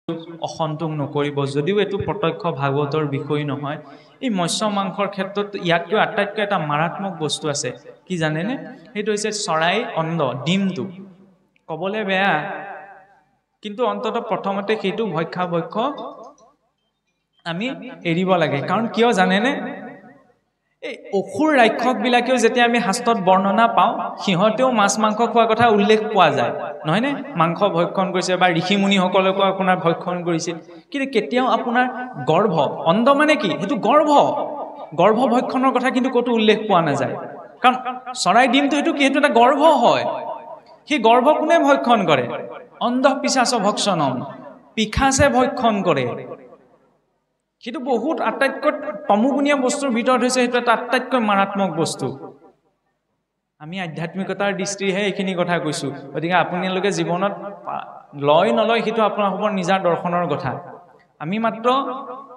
অসন্তোষ নকৰিব যদিও এইটো প্ৰত্যক্ষ ভাগৱতৰ বিষয় নহয় এই মৎস্য মাংসৰ ক্ষেত্ৰত ইয়াতকৈ আটাইতকৈ এটা মাৰাত্মক বস্তু আছে কি জানেনে সেইটো হৈছে চৰাই অণ্ড ডিমটো ক'বলৈ বেয়া কিন্তু অন্ততঃ প্ৰথমতে সেইটো ভক্ষাভক্ষ আমি এৰিব লাগে কাৰণ কিয় জানেনে এই অসুৰ ৰাক্ষসবিলাকেও যেতিয়া আমি শাস্ত্ৰত বৰ্ণনা পাওঁ সিহঁতেও মাছ মাংস খোৱাৰ কথা উল্লেখ পোৱা যায় নহয়নে মাংস ভক্ষণ কৰিছে বা ঋষিমুনিসকলকো আপোনাৰ ভক্ষণ কৰিছিল কিন্তু কেতিয়াও আপোনাৰ গৰ্ভ অণ্ড মানে কি সেইটো গৰ্ভ ভক্ষণৰ কথা কিন্তু ক'তো উল্লেখ পোৱা নাযায় কাৰণ চৰাই ডিমটো সেইটো কি সেইটো এটা গৰ্ভ হয় সেই গৰ্ভ কোনে ভক্ষণ কৰে অন্ধ পিশাচ ভক্ষণম পিশাচে ভক্ষণ কৰে কিন্তু বহুত আটাইতকৈ তমোগুণীয় বস্তুৰ ভিতৰত হৈছে সেইটো এটা আটাইতকৈ মাৰাত্মক বস্তু আমি আধ্যাত্মিকতাৰ দৃষ্টিহে এইখিনি কথা কৈছো গতিকে আপোনালোকে জীৱনত লয় নলয় সেইটো আপোনাৰ হ'ব নিজৰ দৰ্শনৰ কথা আমি মাত্ৰ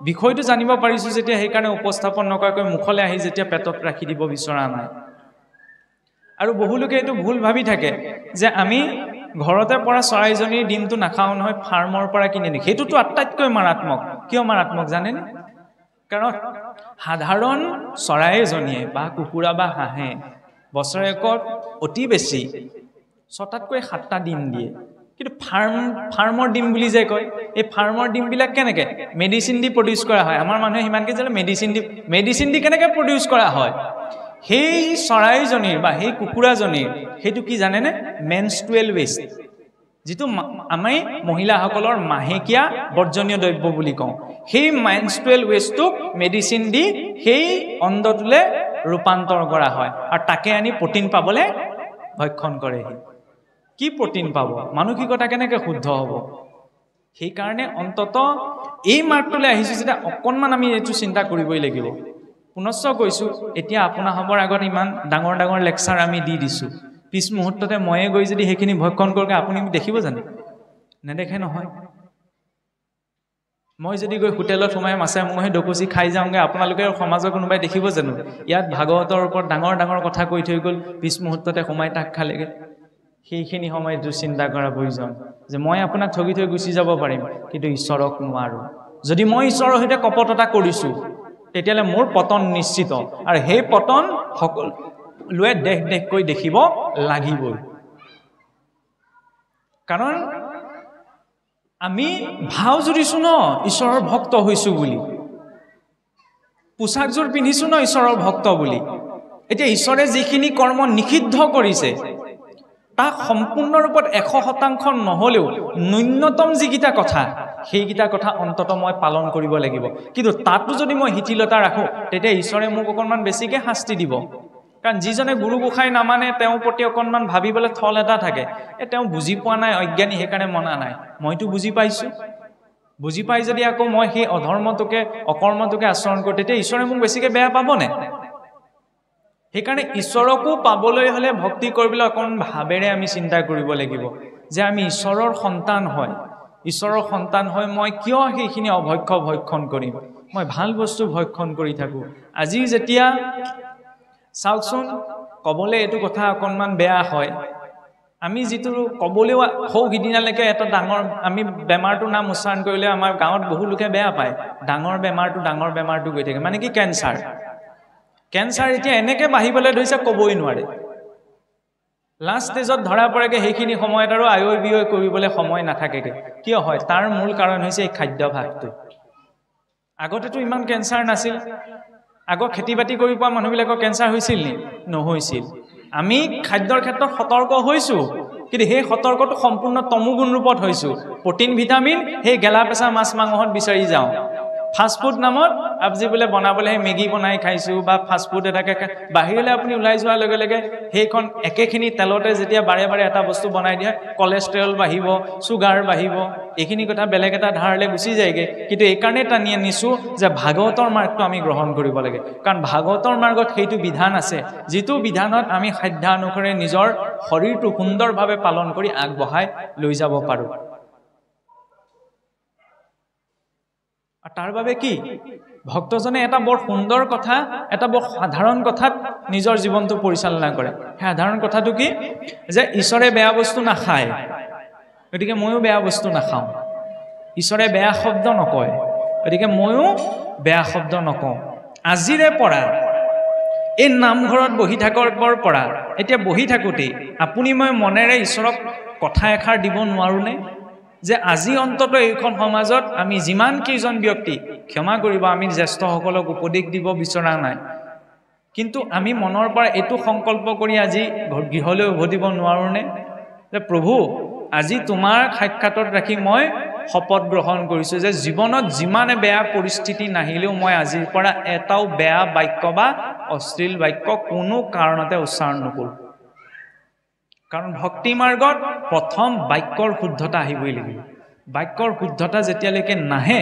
বিষয়টো জানিব পাৰিছো যেতিয়া সেইকাৰণে উপস্থাপন নকৰাকৈ মুখলৈ আহি যেতিয়া পেটত ৰাখি দিব বিচৰা নাই আৰু বহুলোকে এইটো ভুল ভাবি থাকে যে আমি ঘৰতে পৰা চৰাইজনীৰ ডিমটো নাখাওঁ নহয় ফাৰ্মৰ পৰা কিনি নি সেইটোতো আটাইতকৈ মাৰাত্মক কিয় মাৰাত্মক জানেনে কাৰণ সাধাৰণ চৰাইজনীয়ে বা কুকুৰা বা হাঁহে বছৰেকত অতি বেছি 6টাতকৈ 7টা ডিম দিয়ে কিন্তু ফাৰ্মৰ ডিম বুলি যে কয় এই ফাৰ্মৰ ডিমবিলাক কেনেকৈ মেডিচিন দি প্ৰডিউচ কৰা হয় আমাৰ মানুহে সিমানকৈ জানে মেডিচিন দি কেনেকৈ প্ৰডিউচ কৰা হয় সেই চৰাইজনীৰ বা সেই কুকুৰাজনীৰ সেইটো কি জানেনে মেনষ্ট্ৰুৱেল ৱেষ্ট যিটো আমি মহিলাসকলৰ মাহেকীয়া বৰ্জনীয় দ্ৰব্য বুলি কওঁ সেই মেনষ্ট্ৰুৱেল ৱেষ্টটোক মেডিচিন দি সেই অণ্ডটোলৈ ৰূপান্তৰ কৰা হয় আৰু তাকে আনি প্ৰটিন পাবলৈ ভক্ষণ কৰেহি কি প্ৰটিন পাব মানসিকতা কেনেকৈ শুদ্ধ হ'ব সেইকাৰণে অন্ততঃ এই মাৰ্কটোলৈ আহিছোঁ যেতিয়া অকণমান আমি এইটো চিন্তা কৰিবই লাগিব পুনশ্চ কৈছোঁ এতিয়া আপোনাৰ সবৰ আগত ইমান ডাঙৰ ডাঙৰ লেকচাৰ আমি দি দিছোঁ পিছ মুহূৰ্ততে ময়ে গৈ যদি সেইখিনি ভক্ষণ কৰোঁগৈ আপুনি দেখিব জানো নেদেখে নহয় মই যদি গৈ হোটেলত সোমাই মাছে মঙহে ডকুচি খাই যাওঁগৈ আপোনালোকে সমাজৰ কোনোবাই দেখিব জানো ইয়াত ভাগৱতৰ ওপৰত ডাঙৰ ডাঙৰ কথা কৈ থৈ গ'ল পিছ মুহূৰ্ততে সোমাই তাক খালেগৈ সেইখিনি সময়ত চিন্তা কৰা প্ৰয়োজন যে মই আপোনাক ঠগি থৈ গুচি যাব পাৰিম কিন্তু ঈশ্বৰক নোৱাৰোঁ যদি মই ঈশ্বৰৰ সৈতে কপটতা কৰিছোঁ তেতিয়াহ'লে মোৰ পতন নিশ্চিত আৰু সেই পতন সকলোৱে দেশকৈ দেখিব লাগিবই কাৰণ আমি ভাও জুৰিছো ন ঈশ্বৰৰ ভক্ত হৈছো বুলি পোছাকযোৰ পিন্ধিছো ন ঈশ্বৰৰ ভক্ত বুলি এতিয়া ঈশ্বৰে যিখিনি কৰ্ম নিষিদ্ধ কৰিছে তাক সম্পূৰ্ণ ৰূপত 100% নহলেও ন্যূনতম যিকেইটা কথা সেইকেইটা কথা অন্ততঃ মই পালন কৰিব লাগিব কিন্তু তাতো যদি মই হিতিলতা ৰাখো তেতিয়া ঈশ্বৰে মোক অকণমান বেছিকৈ শাস্তি দিব কাৰণ যিজনে গুৰু গোসাঁই নামানে তেওঁৰ প্ৰতি অকণমান ভাবিবলৈ থল এটা থাকে তেওঁ বুজি পোৱা নাই অজ্ঞানী সেইকাৰণে মনা নাই মইতো বুজি পাইছোঁ বুজি পাই যদি আকৌ মই সেই অধৰ্মটোকে অকৰ্মটোকে আচৰণ কৰোঁ তেতিয়া ঈশ্বৰে মোক বেছিকৈ বেয়া পাবনে সেইকাৰণে ঈশ্বৰকো পাবলৈ হ'লে ভক্তি কৰিবলৈ অকণ ভাবেৰে আমি চিন্তা কৰিব লাগিব যে আমি ঈশ্বৰৰ সন্তান হয় মই কিয় সেইখিনি ভক্ষণ কৰিম মই ভাল বস্তু ভক্ষণ কৰি থাকোঁ আজি যেতিয়া চাওকচোন ক'বলৈ এইটো কথা অকণমান বেয়া হয় আমি যিটো ক'বলৈও সৌ সিদিনালৈকে এটা ডাঙৰ আমি বেমাৰটোৰ নাম উচ্চাৰণ কৰিলে আমাৰ গাঁৱত বহু লোকে বেয়া পায় ডাঙৰ বেমাৰটো গৈ থাকে মানে কি কেঞ্চাৰ এতিয়া এনেকৈ বাঢ়িবলৈ ধৰিছে ক'বই নোৱাৰে লাষ্ট ষ্টেজত ধৰা পৰেগৈ সেইখিনি সময়ত আৰু আয়ৈ বিয়ৈ কৰিবলৈ সময় নাথাকেগৈ কিয় হয় তাৰ মূল কাৰণ হৈছে এই খাদ্যভাসটো আগতেতো ইমান কেঞ্চাৰ নাছিল আগৰ খেতি বাতি কৰি পোৱা মানুহবিলাকৰ কেঞ্চাৰ হৈছিল নি নহৈছিল আমি খাদ্যৰ ক্ষেত্ৰত সতৰ্ক হৈছোঁ কিন্তু সেই সতৰ্কটো সম্পূৰ্ণ তমোগুণ ৰূপত হৈছোঁ প্ৰটিন ভিটামিন সেই গেলা পেচা মাছ মাংসত বিচাৰি যাওঁ ফাষ্টফুড নামত আজি বোলে বনাবলৈ মেগী বনাই খাইছোঁ বা ফাষ্টফুড এটাকে বাহিৰলৈ আপুনি ওলাই যোৱাৰ লগে লগে সেইখন একেখিনি তেলতে যেতিয়া বাৰে বাৰে এটা বস্তু বনাই দিয়ে কলেষ্ট্ৰল বাঢ়িব চুগাৰ বাঢ়িব এইখিনি কথা বেলেগ এটা ধাৰলৈ গুচি যায়গৈ কিন্তু এইকাৰণে টানি আনিছোঁ যে ভাগৱতৰ মাৰ্গটো আমি গ্ৰহণ কৰিব লাগে কাৰণ ভাগৱতৰ মাৰ্গত সেইটো বিধান আছে যিটো বিধানত আমি সাধ্যানুসাৰে নিজৰ শৰীৰটো সুন্দৰভাৱে পালন কৰি আগবঢ়াই লৈ যাব পাৰোঁ তাৰ বাবে কি ভক্তজনে এটা বৰ সুন্দৰ কথা এটা বৰ সাধাৰণ কথাত নিজৰ জীৱনটো পৰিচালনা কৰে সাধাৰণ কথাটো কি যে ঈশ্বৰে বেয়া বস্তু নাখায় গতিকে ময়ো বেয়া বস্তু নাখাওঁ ঈশ্বৰে বেয়া শব্দ নকয় গতিকে ময়ো বেয়া শব্দ নকওঁ আজিৰে পৰা এই নামঘৰত বহি থাকৰ পৰা এতিয়া বহি থাকোঁতেই আপুনি মই মনেৰে ঈশ্বৰক কথা এষাৰ দিব নোৱাৰোঁনে যে আজি অন্তত এইখন সমাজত আমি যিমান কেইজন ব্যক্তি ক্ষমা কৰিব আমি জ্যেষ্ঠসকলক উপদেশ দিব বিচৰা নাই কিন্তু আমি মনৰ পৰা এইটো সংকল্প কৰি আজি গৃহলৈ উভতিব নোৱাৰোঁনে যে প্ৰভু আজি তোমাৰ সাক্ষাতত ৰাখি মই শপত গ্ৰহণ কৰিছোঁ যে জীৱনত যিমানে বেয়া পৰিস্থিতি নাহিলেও মই আজিৰ পৰা এটাও বেয়া বাক্য বা অশ্লীল বাক্য কোনো কাৰণতে উচ্চাৰণ নকৰোঁ কাৰণ ভক্তি মাৰ্গত প্ৰথম বাক্যৰ শুদ্ধতা আহিবই লাগিব বাক্যৰ শুদ্ধতা যেতিয়ালৈকে নাহে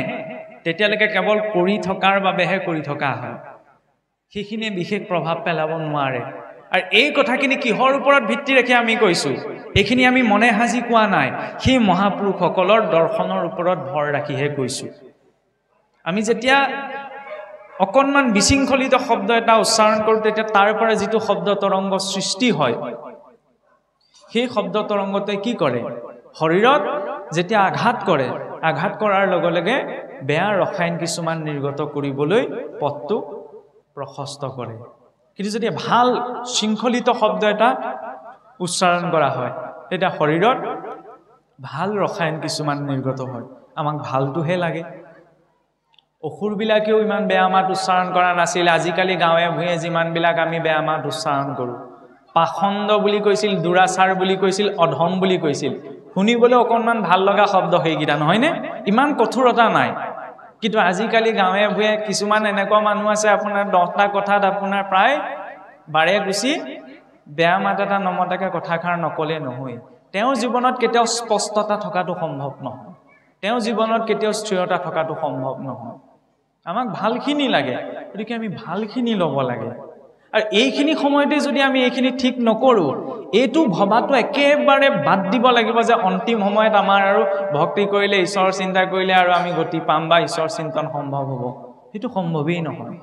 তেতিয়ালৈকে কেৱল কৰি থকাৰ বাবেহে কৰি থকা হয় সেইখিনিয়ে বিশেষ প্ৰভাৱ পেলাব নোৱাৰে আৰু এই কথাখিনি কিহৰ ওপৰত ভিত্তি ৰাখি আমি কৈছোঁ এইখিনি আমি মনে সাজি কোৱা নাই সেই মহাপুৰুষসকলৰ দৰ্শনৰ ওপৰত ভৰ ৰাখিহে কৈছোঁ আমি যেতিয়া অকণমান বিশৃংখলিত শব্দ এটা উচ্চাৰণ কৰোঁ তেতিয়া তাৰ পৰা যিটো শব্দ তৰংগ সৃষ্টি হয় সেই শব্দ তৰংগতে কি কৰে শৰীৰত যেতিয়া আঘাত কৰে আঘাত কৰাৰ লগে লগে বেয়া ৰসায়ন কিছুমান নিৰ্গত কৰিবলৈ পথটো প্ৰশস্ত কৰে কিন্তু যদি ভাল শৃংখলিত শব্দ এটা উচ্চাৰণ কৰা হয় তেতিয়া শৰীৰত ভাল ৰসায়ন কিছুমান নিৰ্গত হয় আমাক ভালটোহে লাগে অসুৰবিলাকেও ইমান বেয়া মাত উচ্চাৰণ কৰা নাছিল আজিকালি গাঁৱে ভূঞে যিমানবিলাক আমি বেয়া মাত উচ্চাৰণ কৰোঁ পাখণ্ড বুলি কৈছিল দুৰাচাৰ বুলি কৈছিল অধম বুলি কৈছিল শুনিবলৈ অকণমান ভাল লগা শব্দ সেইকেইটা নহয়নে ইমান কঠোৰতা নাই কিন্তু আজিকালি গাঁৱে ভূঞে কিছুমান এনেকুৱা মানুহ আছে আপোনাৰ 10টা কথাত আপোনাৰ প্ৰায় বাৰে গুচি বেয়া মাত এটা নমতাকে কথাষাৰ নকলে নহয় তেওঁৰ জীৱনত কেতিয়াও স্পষ্টতা থকাটো সম্ভৱ নহয় তেওঁৰ জীৱনত কেতিয়াও স্থিৰতা থকাটো সম্ভৱ নহয় আমাক ভালখিনি লাগে গতিকে আমি ভালখিনি ল'ব লাগে আৰু এইখিনি সময়তে যদি আমি এইখিনি ঠিক নকৰোঁ এইটো ভবাটো একেবাৰে বাদ দিব লাগিব যে অন্তিম সময়ত আমাৰ আৰু ভক্তি কৰিলে ঈশ্বৰ চিন্তা কৰিলে আৰু আমি গতি পাম বা ঈশ্বৰ চিন্তন সম্ভৱ হ'ব সেইটো সম্ভৱেই নহয়